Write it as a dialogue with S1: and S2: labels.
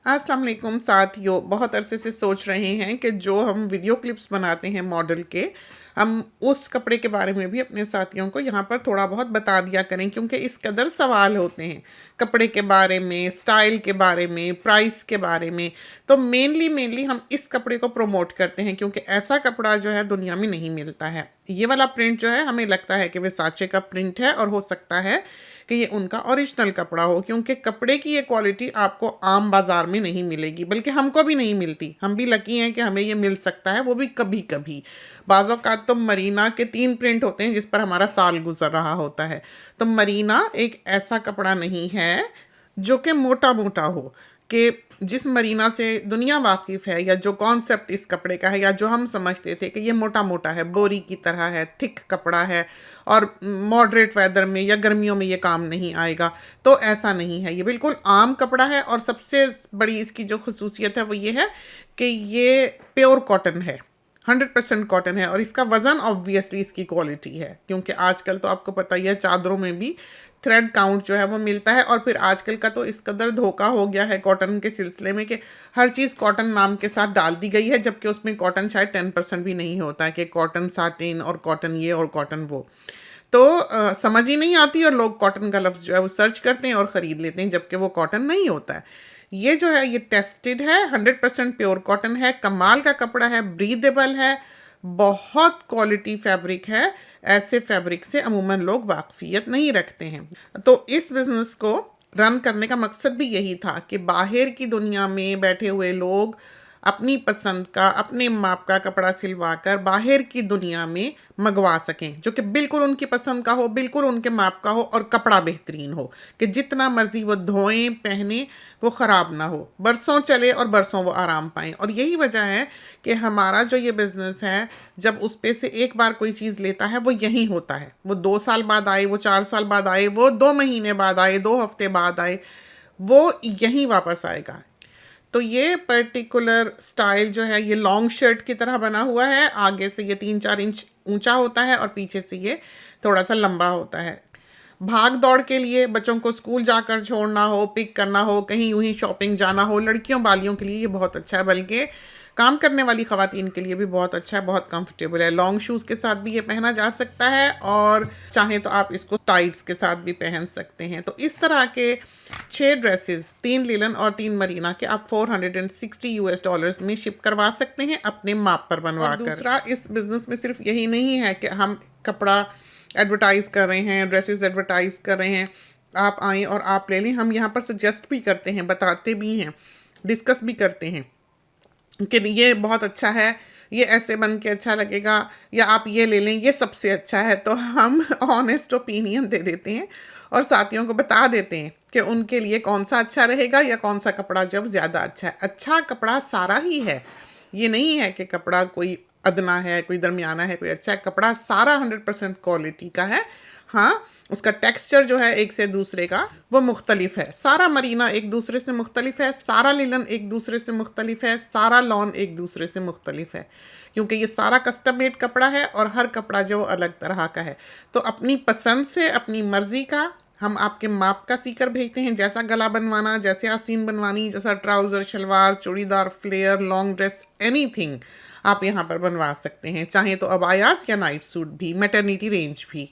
S1: अस्सलाम वालेकुम साथियों, बहुत अरसे से सोच रहे हैं कि जो हम वीडियो क्लिप्स बनाते हैं मॉडल के, हम उस कपड़े के बारे में भी अपने साथियों को यहाँ पर थोड़ा बहुत बता दिया करें, क्योंकि इस कदर सवाल होते हैं कपड़े के बारे में, स्टाइल के बारे में, प्राइस के बारे में। तो मेनली हम इस कपड़े को प्रमोट करते हैं क्योंकि ऐसा कपड़ा जो है दुनिया में नहीं मिलता है। ये वाला प्रिंट जो है हमें लगता है कि वर्साचे का प्रिंट है और हो सकता है कि ये उनका ओरिजिनल कपड़ा हो, क्योंकि कपड़े की ये क्वालिटी आपको आम बाज़ार में नहीं मिलेगी, बल्कि हमको भी नहीं मिलती। हम भी लकी हैं कि हमें ये मिल सकता है, वो भी कभी कभी। बाज़ औक़ात तो मरीना के 3 प्रिंट होते हैं जिस पर हमारा साल गुजर रहा होता है। तो मरीना एक ऐसा कपड़ा नहीं है जो कि मोटा मोटा हो, कि जिस मरीना से दुनिया वाकिफ़ है या जो कॉन्सेप्ट इस कपड़े का है या जो हम समझते थे कि ये मोटा मोटा है, बोरी की तरह है, थिक कपड़ा है और मॉडरेट वेदर में या गर्मियों में ये काम नहीं आएगा, तो ऐसा नहीं है। ये बिल्कुल आम कपड़ा है और सबसे बड़ी इसकी जो खसूसियत है वो ये है कि ये प्योर कॉटन है, 100% कॉटन है। और इसका वज़न ऑब्वियसली इसकी क्वालिटी है, क्योंकि आजकल तो आपको पता ही है चादरों में भी थ्रेड काउंट जो है वो मिलता है। और फिर आजकल का तो इस कदर धोखा हो गया है कॉटन के सिलसिले में कि हर चीज़ कॉटन नाम के साथ डाल दी गई है, जबकि उसमें कॉटन शायद 10% भी नहीं होता है, कि कॉटन साटिन और कॉटन ये और कॉटन वो। तो समझ ही नहीं आती और लोग कॉटन का लफ्ज़ जो है वो सर्च करते हैं और ख़रीद लेते हैं, जबकि वो कॉटन नहीं होता है। ये जो है ये टेस्टेड है, 100% प्योर कॉटन है, कमाल का कपड़ा है, ब्रीदेबल है, बहुत क्वालिटी फैब्रिक है। ऐसे फैब्रिक से अमूमन लोग वाकफियत नहीं रखते हैं। तो इस बिज़नेस को रन करने का मकसद भी यही था कि बाहर की दुनिया में बैठे हुए लोग अपनी पसंद का, अपने माप का कपड़ा सिलवा कर बाहर की दुनिया में मंगवा सकें, जो कि बिल्कुल उनकी पसंद का हो, बिल्कुल उनके माप का हो और कपड़ा बेहतरीन हो, कि जितना मर्जी वो धोएं पहने वो ख़राब ना हो, बरसों चले और बरसों वो आराम पाएं। और यही वजह है कि हमारा जो ये बिज़नेस है, जब उस पे से एक बार कोई चीज़ लेता है वो यहीं होता है। वो 2 साल बाद आए, वो 4 साल बाद आए, वो 2 महीने बाद आए, 2 हफ्ते बाद आए, वो यहीं वापस आएगा। तो ये पर्टिकुलर स्टाइल जो है ये लॉन्ग शर्ट की तरह बना हुआ है। आगे से ये 3-4 इंच ऊंचा होता है और पीछे से ये थोड़ा सा लंबा होता है। भाग दौड़ के लिए, बच्चों को स्कूल जाकर छोड़ना हो, पिक करना हो, कहीं यूं ही शॉपिंग जाना हो, लड़कियों वालियों के लिए ये बहुत अच्छा है, बल्कि काम करने वाली ख़वातीन के लिए भी बहुत अच्छा है, बहुत कंफर्टेबल है। लॉन्ग शूज़ के साथ भी ये पहना जा सकता है और चाहें तो आप इसको टाइट्स के साथ भी पहन सकते हैं। तो इस तरह के 6 ड्रेसेस, 3 लिलन और 3 मरीना के आप $460 में शिप करवा सकते हैं अपने माप पर बनवा कर। दूसरा, इस बिज़नेस में सिर्फ यही नहीं है कि हम कपड़ा एडवर्टाइज़ कर रहे हैं, ड्रेसेस एडवर्टाइज़ कर रहे हैं, आप आएँ और आप ले लें। हम यहाँ पर सजेस्ट भी करते हैं, बताते भी हैं, डिस्कस भी करते हैं कि ये बहुत अच्छा है, ये ऐसे बन के अच्छा लगेगा, या आप ये ले लें, ये सबसे अच्छा है। तो हम ऑनेस्ट ओपिनियन दे देते हैं और साथियों को बता देते हैं कि उनके लिए कौन सा अच्छा रहेगा या कौन सा कपड़ा जब ज़्यादा अच्छा है। अच्छा कपड़ा सारा ही है, ये नहीं है कि कपड़ा कोई अदना है, कोई दरमियाना है, कोई अच्छा है। कपड़ा सारा 100% क्वालिटी का है। हाँ, उसका टेक्सचर जो है एक से दूसरे का वो मुख्तलिफ है। सारा मरीना एक दूसरे से मुख्तलिफ है, सारा लिलन एक दूसरे से मुख्तलिफ है, सारा लॉन एक दूसरे से मुख्तलिफ है, क्योंकि ये सारा कस्टम मेड कपड़ा है और हर कपड़ा जो अलग तरह का है। तो अपनी पसंद से, अपनी मर्ज़ी का हम आपके माप का सीकर भेजते हैं, जैसा गला बनवाना, जैसे आस्तीन बनवानी, जैसा trouser, salwar, churidar, flare, long dress, anything आप यहाँ पर बनवा सकते हैं। चाहें तो अबायास या नाइट सूट भी, मैटरनिटी रेंज भी।